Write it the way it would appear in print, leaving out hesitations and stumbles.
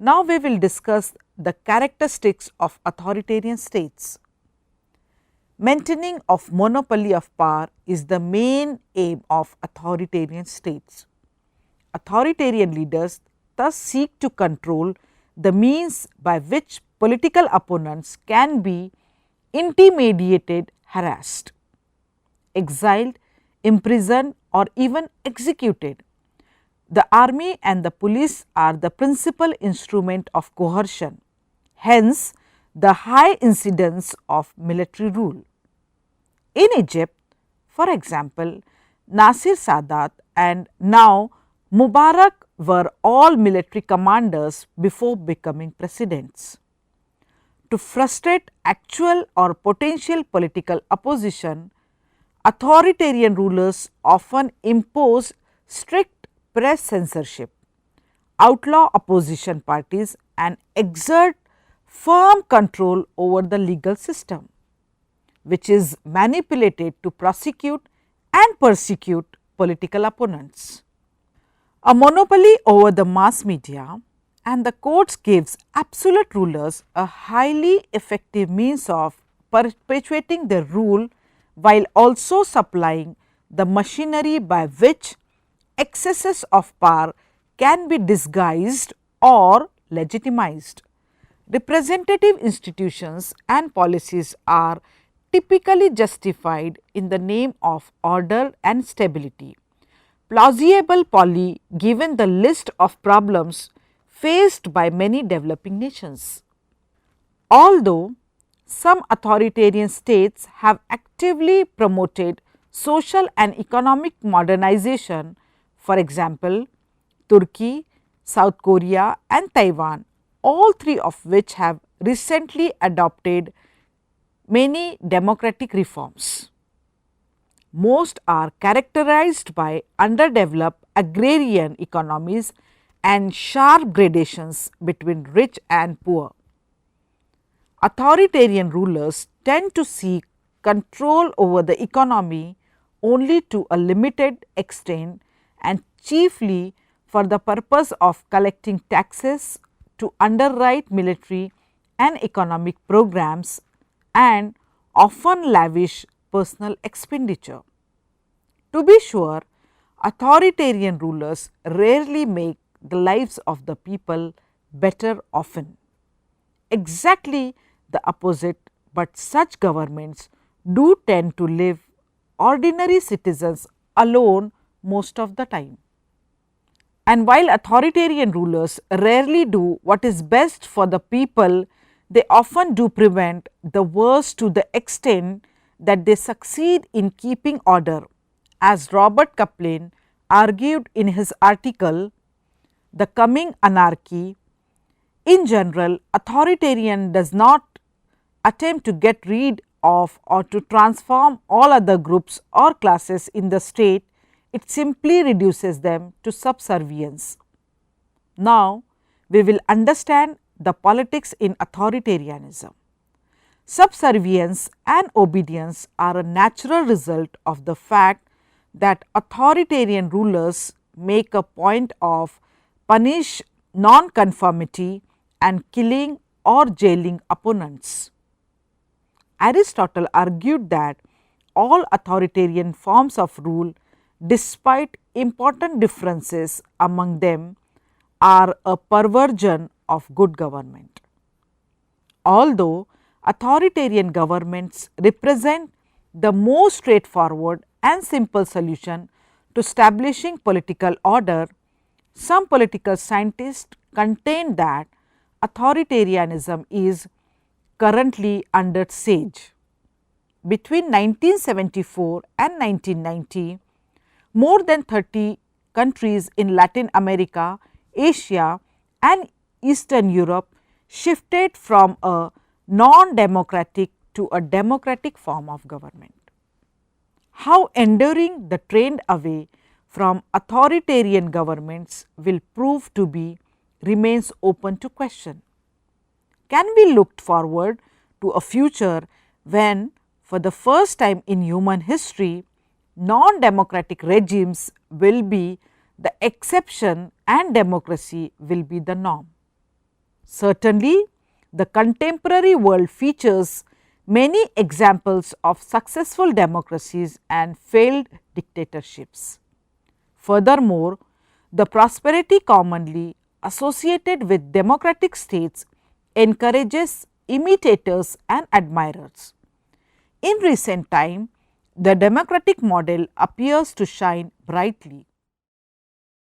Now we will discuss the characteristics of authoritarian states. Maintaining of monopoly of power is the main aim of authoritarian states. Authoritarian leaders thus seek to control the means by which political opponents can be intimidated, harassed, exiled, imprisoned or even executed. The army and the police are the principal instrument of coercion, hence the high incidence of military rule. In Egypt, for example, Nasir Sadat and now Mubarak were all military commanders before becoming presidents. To frustrate actual or potential political opposition, authoritarian rulers often impose strict press censorship, outlaw opposition parties and exert firm control over the legal system, which is manipulated to prosecute and persecute political opponents. A monopoly over the mass media and the courts gives absolute rulers a highly effective means of perpetuating their rule while also supplying the machinery by which excesses of power can be disguised or legitimized. Representative institutions and policies are typically justified in the name of order and stability. Plausible poly given the list of problems faced by many developing nations. Although some authoritarian states have actively promoted social and economic modernization, for example, Turkey, South Korea and Taiwan, all three of which have recently adopted many democratic reforms. Most are characterized by underdeveloped agrarian economies and sharp gradations between rich and poor. Authoritarian rulers tend to seek control over the economy only to a limited extent and chiefly for the purpose of collecting taxes to underwrite military and economic programs and often lavish personal expenditure. To be sure, authoritarian rulers rarely make the lives of the people better often. Exactly the opposite, but such governments do tend to leave ordinary citizens alone most of the time. And while authoritarian rulers rarely do what is best for the people, they often do prevent the worst to the extent that they succeed in keeping order, as Robert Kaplan argued in his article, The Coming Anarchy. In general, authoritarian does not attempt to get rid of or to transform all other groups or classes in the state, it simply reduces them to subservience. Now, we will understand the politics in authoritarianism. Subservience and obedience are a natural result of the fact that authoritarian rulers make a point of punish non-conformity and killing or jailing opponents. Aristotle argued that all authoritarian forms of rule, despite important differences among them, are a perversion of good government. Although authoritarian governments represent the most straightforward and simple solution to establishing political order, some political scientists contend that authoritarianism is currently under siege. Between 1974 and 1990, more than 30 countries in Latin America, Asia and Eastern Europe shifted from a non-democratic to a democratic form of government. How enduring the trend away from authoritarian governments will prove to be remains open to question. Can we look forward to a future when, for the first time in human history, non-democratic regimes will be the exception and democracy will be the norm? Certainly, the contemporary world features many examples of successful democracies and failed dictatorships. Furthermore, the prosperity commonly associated with democratic states encourages imitators and admirers. In recent time, the democratic model appears to shine brightly,